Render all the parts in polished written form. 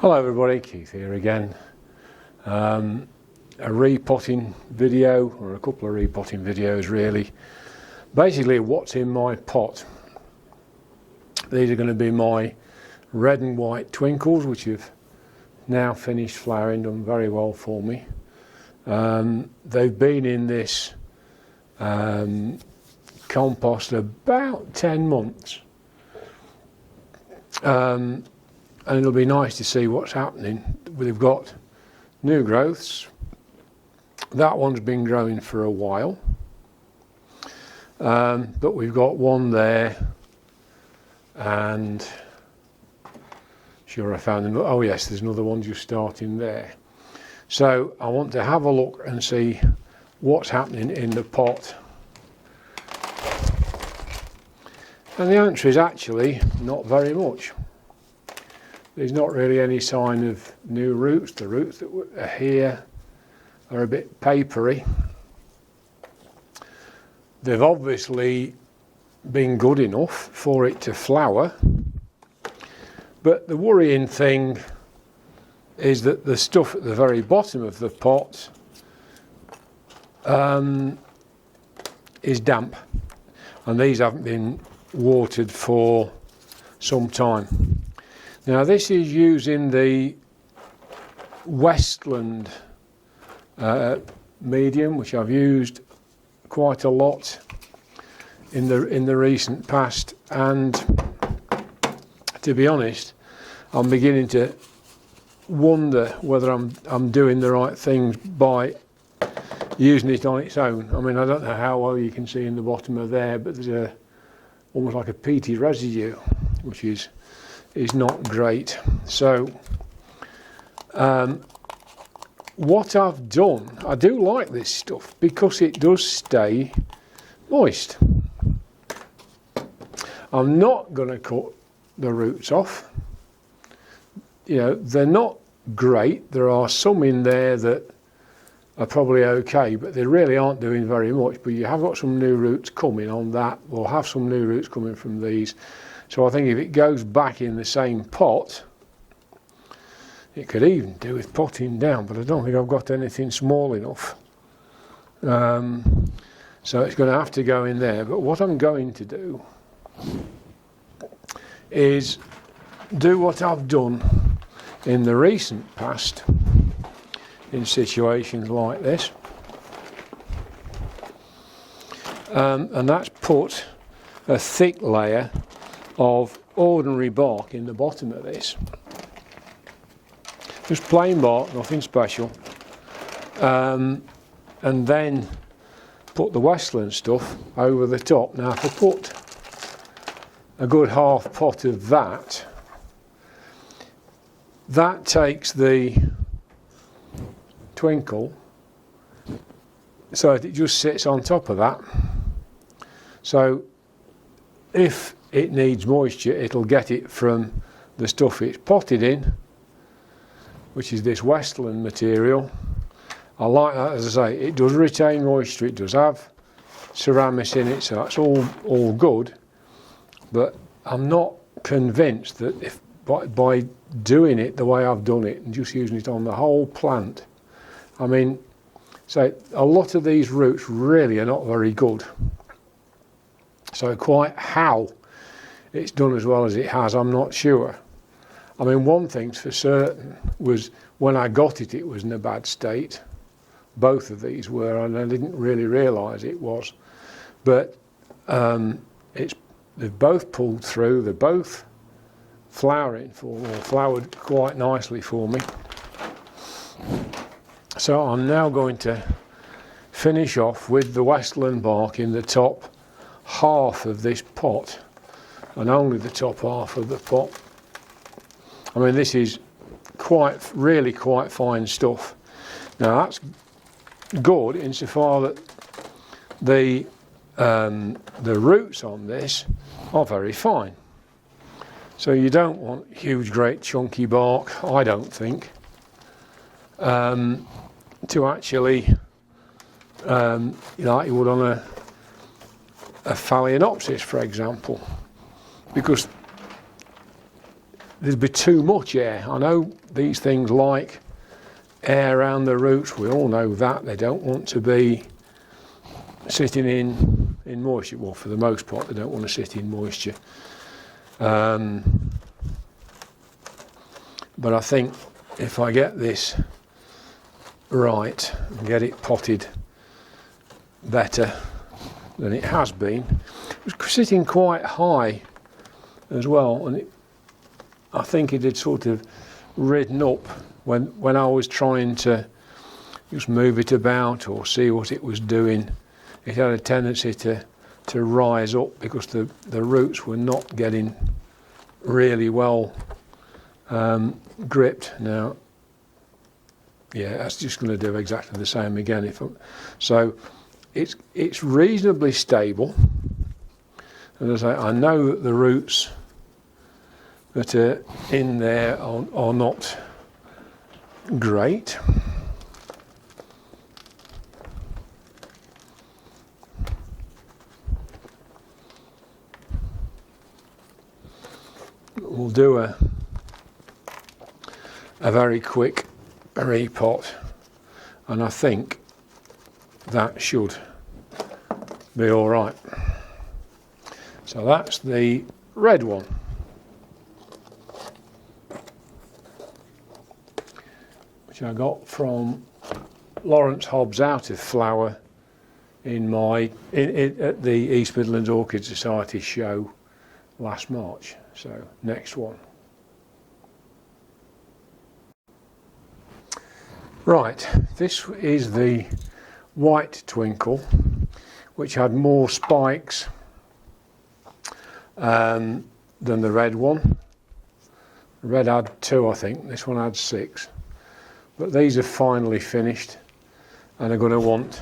Hello everybody, Keith here again. A repotting video, or a couple of repotting videos really. Basically what's in my pot. These are going to be my red and white twinkles, which have now finished flowering, done very well for me. They've been in this compost about 10 months. And it'll be nice to see what's happening. We've got new growths. That one's been growing for a while, but we've got one there, and sure I found them. Oh yes, there's another one just starting there. So I want to have a look and see what's happening in the pot. And the answer is actually not very much. There's not really any sign of new roots. The roots that are here are a bit papery. They've obviously been good enough for it to flower, but the worrying thing is that the stuff at the very bottom of the pot is damp, and these haven't been watered for some time. Now this is using the Westland medium, which I've used quite a lot in the recent past, and to be honest, I'm beginning to wonder whether I'm doing the right things by using it on its own. I mean, I don't know how well you can see in the bottom of there, but there's almost like a peaty residue, which is not great. So what I've done, I do like this stuff because it does stay moist. I'm not going to cut the roots off. You know, they're not great. There are some in there that are probably okay, but they really aren't doing very much. But you have got some new roots coming on that. We'll have some new roots coming from these. So I think if it goes back in the same pot, it could even do with potting down, but I don't think I've got anything small enough. So it's going to have to go in there. But what I'm going to do is do what I've done in the recent past in situations like this. And that's put a thick layer of ordinary bark in the bottom of this. Just plain bark, nothing special. And then put the Westland stuff over the top. Now if I put a good half pot of that, that takes the twinkle so that it just sits on top of that. So if it needs moisture, it'll get it from the stuff it's potted in, which is this Westland material. I like that, as I say, it does retain moisture, it does have ceramics in it, so that's all good, but I'm not convinced that if by doing it the way I've done it and just using it on the whole plant, I mean, so a lot of these roots really are not very good. So quite how it's done as well as it has, I'm not sure. I mean, one thing's for certain was when I got it, it was in a bad state. Both of these were, and I didn't really realise it was. But they've both pulled through. They're both flowering flowered quite nicely for me. So I'm now going to finish off with the Westland bark in the top half of this pot, and only the top half of the pot. I mean, this is really quite fine stuff. Now that's good insofar that the roots on this are very fine. So you don't want huge, great, chunky bark, I don't think, to actually, like you would on a phalaenopsis, for example, because there'd be too much air. I know these things like air around the roots, we all know that. They don't want to be sitting in moisture. Well, for the most part, they don't want to sit in moisture. But I think if I get this right and get it potted better than it has been, it was sitting quite high as well, and I think it had sort of ridden up when I was trying to just move it about or see what it was doing. It had a tendency to rise up because the roots were not getting really well gripped. Now, yeah, that's just going to do exactly the same again. So it's reasonably stable, and as I know that the roots that are in there are not great. We'll do a very quick repot, and I think that should be all right. So that's the red one. Which I got from Lawrence Hobbs out of flower at the East Midlands Orchid Society show last March. So next one. Right, this is the white twinkle, which had more spikes than the red one. The red had 2, I think. This one had 6. But these are finally finished and are going to want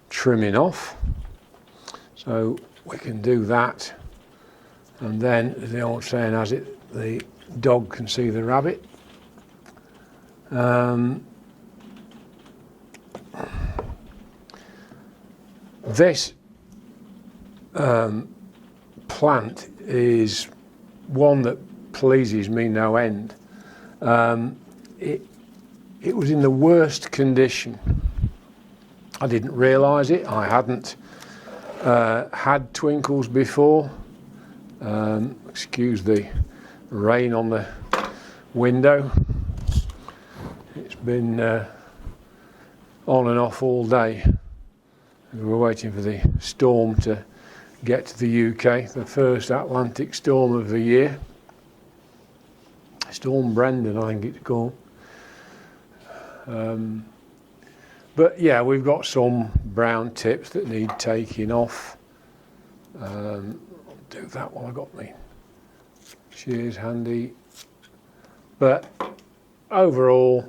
trimming off. So we can do that. And then, as the old saying has it, the dog can see the rabbit. This plant is one that pleases me no end. It was in the worst condition. I didn't realise it. I hadn't had twinkles before. Excuse the rain on the window. It's been on and off all day. We're waiting for the storm to get to the UK, the first Atlantic storm of the year. Storm Brendan, I think it's called. But yeah, we've got some brown tips that need taking off. I'll do that while I got my shears handy. But overall,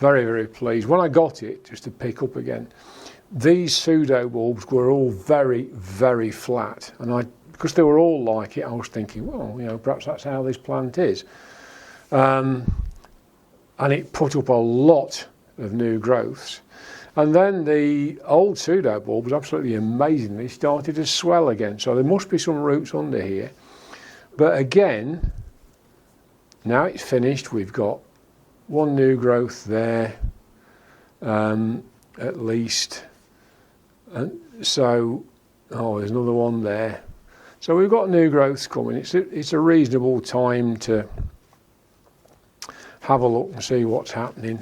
very, very pleased. When I got it, just to pick up again, these pseudo bulbs were all very, very flat, and because they were all like it, I was thinking, well, you know, perhaps that's how this plant is. And it put up a lot of new growths. And then the old pseudo bulbs, absolutely amazingly, started to swell again. So there must be some roots under here. But again, now it's finished, we've got one new growth there, at least. And so, there's another one there. So we've got new growths coming. It's a reasonable time to have a look and see what's happening.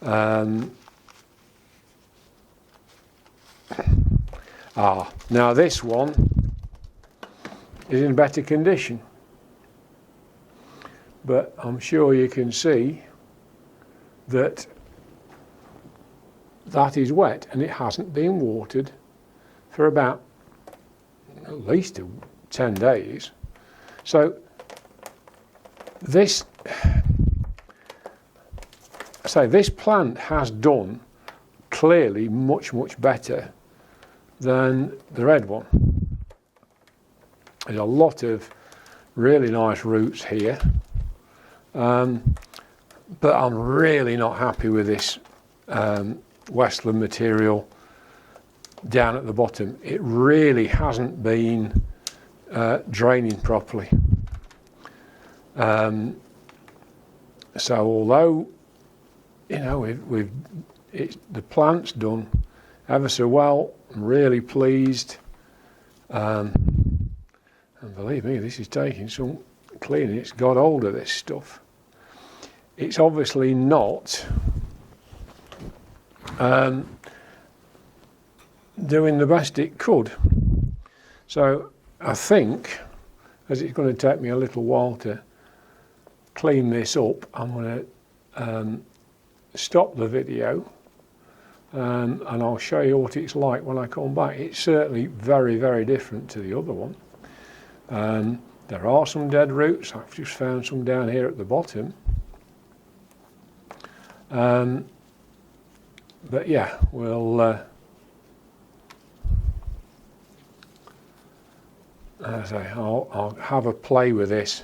Now this one is in better condition, but I'm sure you can see that that is wet and it hasn't been watered for about at least 10 days. So this plant has done clearly much, much better than the red one. There's a lot of really nice roots here, but I'm really not happy with this Westland material down at the bottom. It really hasn't been draining properly. So although, you know, the plant's done ever so well, I'm really pleased. And believe me, this is taking some cleaning. It's got hold of this stuff. It's obviously not doing the best it could. So I think, as it's going to take me a little while to clean this up, I'm going to stop the video and I'll show you what it's like when I come back. It's certainly very, very different to the other one. There are some dead roots. I've just found some down here at the bottom. But yeah, we'll as I say, I'll have a play with this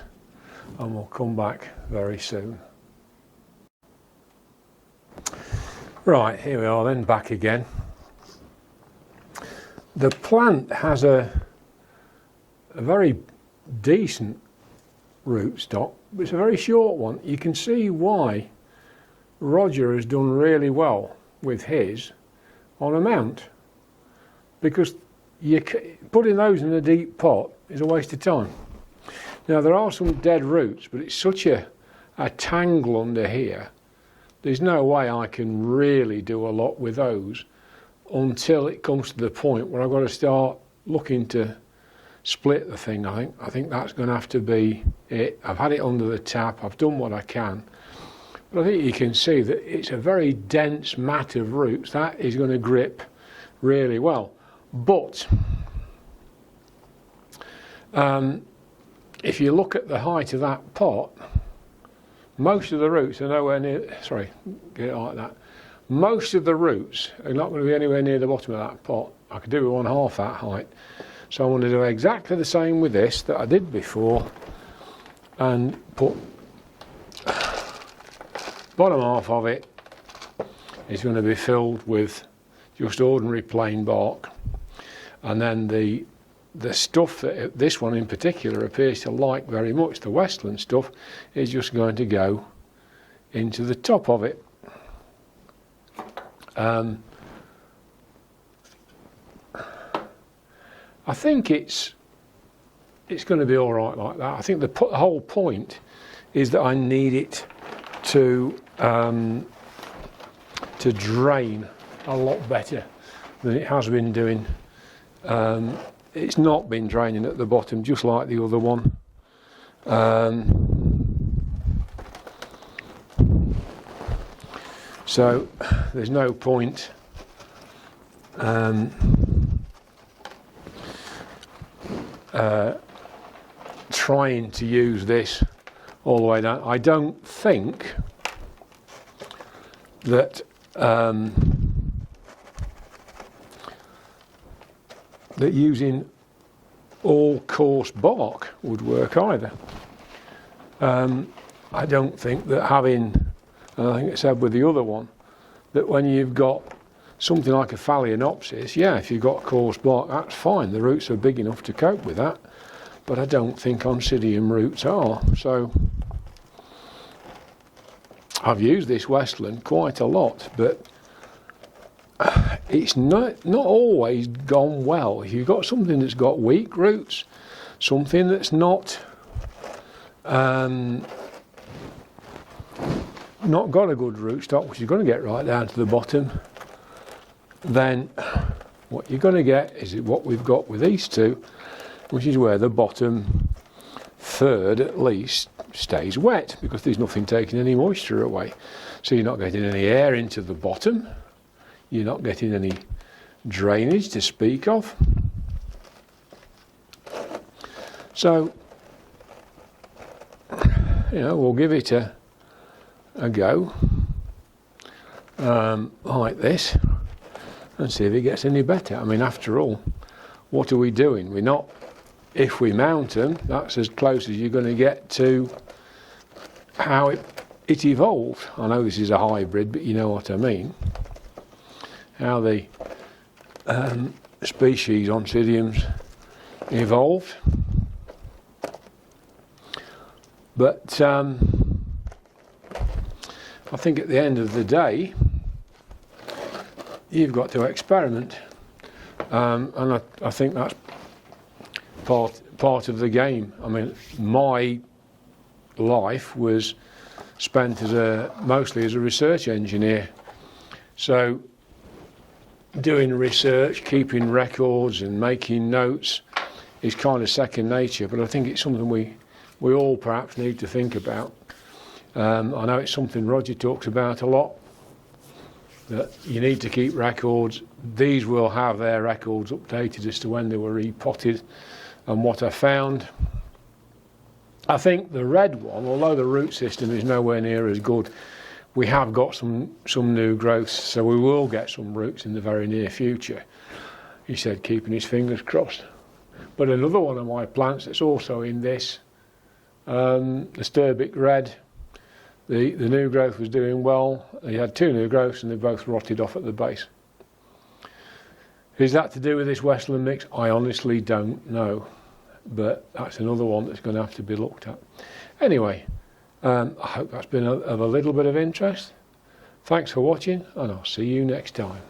and we'll come back very soon. Right, here we are then, back again. The plant has a very decent rootstock, but it's a very short one. You can see why Roger has done really well with his on a mount, because putting those in a deep pot is a waste of time. Now there are some dead roots, but it's such a tangle under here, there's no way I can really do a lot with those until it comes to the point where I've got to start looking to split the thing. I think that's going to have to be it. I've had it under the tap, I've done what I can, but I think you can see that it's a very dense mat of roots that is going to grip really well. But if you look at the height of that pot, most of the roots are nowhere near, sorry, get it like that. Most of the roots are not going to be anywhere near the bottom of that pot. I could do it 1/2 that height. So I'm going to do exactly the same with this that I did before and put bottom half of it is going to be filled with just ordinary plain bark. And then the stuff that this one in particular appears to like very much, the Westland stuff, is just going to go into the top of it. I think it's going to be all right like that. I think the whole point is that I need it to drain a lot better than it has been doing. It's not been draining at the bottom, just like the other one. So there's no point trying to use this all the way down. I don't think that that using all coarse bark would work either. I don't think that having, and I think it said with the other one, that when you've got something like a phalaenopsis, yeah, if you've got coarse bark, that's fine. The roots are big enough to cope with that. But I don't think Oncidium roots are. So I've used this Westland quite a lot, but it's not always gone well. If you've got something that's got weak roots, something that's not got a good rootstock, which you're going to get right down to the bottom, then what you're going to get is what we've got with these two, which is where the bottom third at least stays wet, because there's nothing taking any moisture away. So you're not getting any air into the bottom, you're not getting any drainage to speak of. So, we'll give it a go like this and see if it gets any better. I mean, after all, what are we doing? We're not, if we mount them, that's as close as you're going to get to how it evolved. I know this is a hybrid, but you know what I mean. How the species Oncidiums evolved. But I think at the end of the day, you've got to experiment, and I think that's part of the game. I mean, my life was spent mostly as a research engineer, so doing research, keeping records and making notes is kind of second nature, but I think it's something we all perhaps need to think about. I know it's something Roger talks about a lot, that you need to keep records. These will have their records updated as to when they were repotted and what I found. I think the red one, although the root system is nowhere near as good, we have got some new growths, so we will get some roots in the very near future. He said, keeping his fingers crossed. But another one of my plants that's also in this, the Sturbic Red, the new growth was doing well. He had 2 new growths and they both rotted off at the base. Is that to do with this Westland mix? I honestly don't know, but that's another one that's going to have to be looked at. Anyway, I hope that's been of a little bit of interest. Thanks for watching, and I'll see you next time.